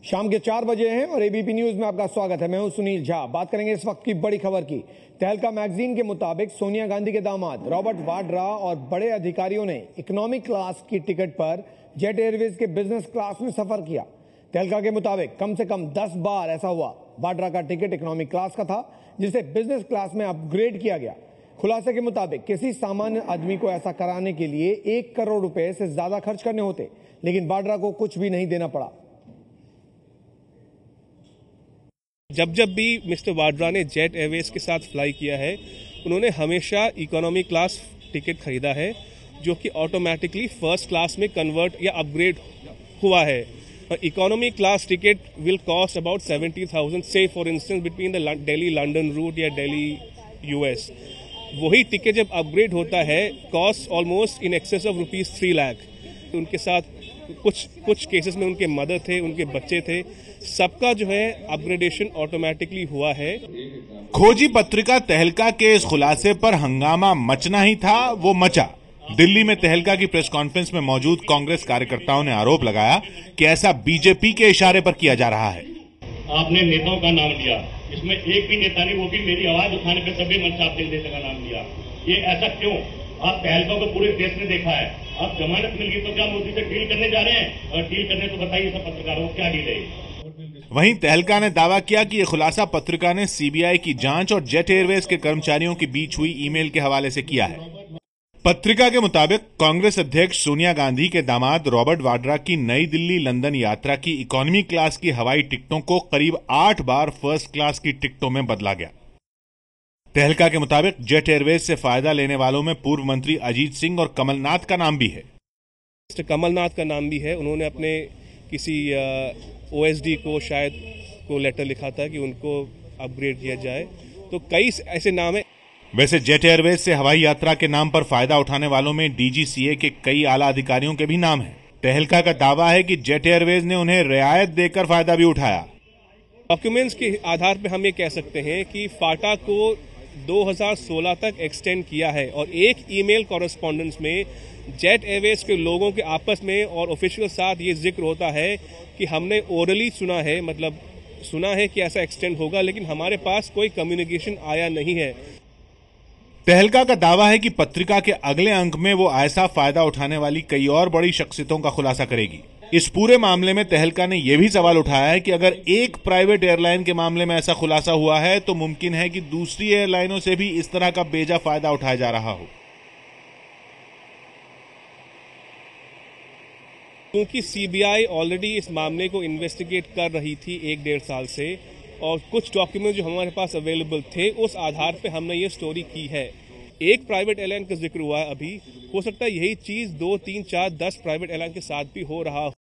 शाम के 4 बजे हैं और एबीपी न्यूज में आपका स्वागत है। मैं हूं सुनील झा। बात करेंगे इस वक्त की बड़ी खबर की। तहलका मैगजीन के मुताबिक सोनिया गांधी के दामाद रॉबर्ट वाड्रा और बड़े अधिकारियों ने इकोनॉमिक क्लास की टिकट पर जेट एयरवेज के बिजनेस क्लास में सफर किया। तहलका के मुताबिक कम से कम 10 बार ऐसा हुआ। वाड्रा का टिकट इकोनॉमिक क्लास का था, जिसे बिजनेस क्लास में अपग्रेड किया गया। खुलासे के मुताबिक किसी सामान्य आदमी को ऐसा कराने के लिए 1 करोड़ रुपए से ज्यादा खर्च करने होते, लेकिन वाड्रा को कुछ भी नहीं देना पड़ा। जब भी मिस्टर वाड्रा ने जेट एयरवेज के साथ फ्लाई किया है, उन्होंने हमेशा इकोनॉमी क्लास टिकट खरीदा है, जो कि ऑटोमेटिकली फर्स्ट क्लास में कन्वर्ट या अपग्रेड हुआ है। Economy class ticket will cost about 70,000 से for instance between the Delhi London route या दिल्ली यूएस। वही टिकट जब अपग्रेड होता है cost almost in excess of ₹3 lakh. तो उनके साथ कुछ केसेस में उनके मदर थे, उनके बच्चे थे, सबका जो है अपग्रेडेशन ऑटोमेटिकली हुआ है। खोजी पत्रिका तहलका के इस खुलासे पर हंगामा मचना ही था, वो मचा। दिल्ली में तहलका की प्रेस कॉन्फ्रेंस में मौजूद कांग्रेस कार्यकर्ताओं ने आरोप लगाया कि ऐसा बीजेपी के इशारे पर किया जा रहा है। आपने नेताओं का नाम लिया, इसमें एक भी नेता नहीं, वो भी मेरी आवाज उठाने पर सभी मंच आप नेता का नाम लिया। ये ऐसा क्यों? आप तहलका को पूरे देश ने देखा है। आप जमानत मिल गई तो क्या मोदी से डील करने जा रहे हैं? और डील करने तो बताइए सब पत्रकारों को क्या डील है। वहीं तहलका ने दावा किया कि यह खुलासा पत्रिका ने सीबीआई की जांच और जेट एयरवेज के कर्मचारियों के बीच हुई ईमेल के हवाले से किया है। पत्रिका के मुताबिक कांग्रेस अध्यक्ष सोनिया गांधी के दामाद रॉबर्ट वाड्रा की नई दिल्ली लंदन यात्रा की इकोनॉमी क्लास की हवाई टिकटों को करीब 8 बार फर्स्ट क्लास की टिकटों में बदला गया। तहलका के मुताबिक जेट एयरवेज से फायदा लेने वालों में पूर्व मंत्री अजीत सिंह और कमलनाथ का नाम भी है। मिस्टर कमलनाथ का नाम भी है। उन्होंने अपने किसी ओएसडी को शायद को लेटर लिखा था कि उनको अपग्रेड किया जाए। तो कई ऐसे नाम है। वैसे जेट एयरवेज से हवाई यात्रा के नाम पर फायदा उठाने वालों में डीजीसीए के कई आला अधिकारियों के भी नाम हैं। तहलका का दावा है कि जेट एयरवेज ने उन्हें रियायत देकर फायदा भी उठाया। डॉक्यूमेंट्स के आधार पर हम ये कह सकते हैं कि फाटा को 2016 तक एक्सटेंड किया है और एक ईमेल कॉरेस्पॉन्डेंस में जेट एयरवेज के लोगों के आपस में और ऑफिशियल साथ ये जिक्र होता है कि हमने ओरली सुना है, मतलब सुना है कि ऐसा एक्सटेंड होगा, लेकिन हमारे पास कोई कम्युनिकेशन आया नहीं है। तहलका का दावा है कि पत्रिका के अगले अंक में वो ऐसा फायदा उठाने वाली कई और बड़ी शख्सियतों का खुलासा करेगी। इस पूरे मामले में तहलका ने यह भी सवाल उठाया है कि अगर एक प्राइवेट एयरलाइन के मामले में ऐसा खुलासा हुआ है तो मुमकिन है कि दूसरी एयरलाइनों से भी इस तरह का बेजा फायदा उठाया जा रहा हो। क्योंकि सीबीआई ऑलरेडी इस मामले को इन्वेस्टिगेट कर रही थी 1-1.5 साल से, और कुछ डॉक्यूमेंट जो हमारे पास अवेलेबल थे उस आधार पे हमने ये स्टोरी की है। एक प्राइवेट एयरलाइन का जिक्र हुआ है अभी, हो सकता है यही चीज 2, 3, 4, 10 प्राइवेट एयरलाइन के साथ भी हो रहा हो।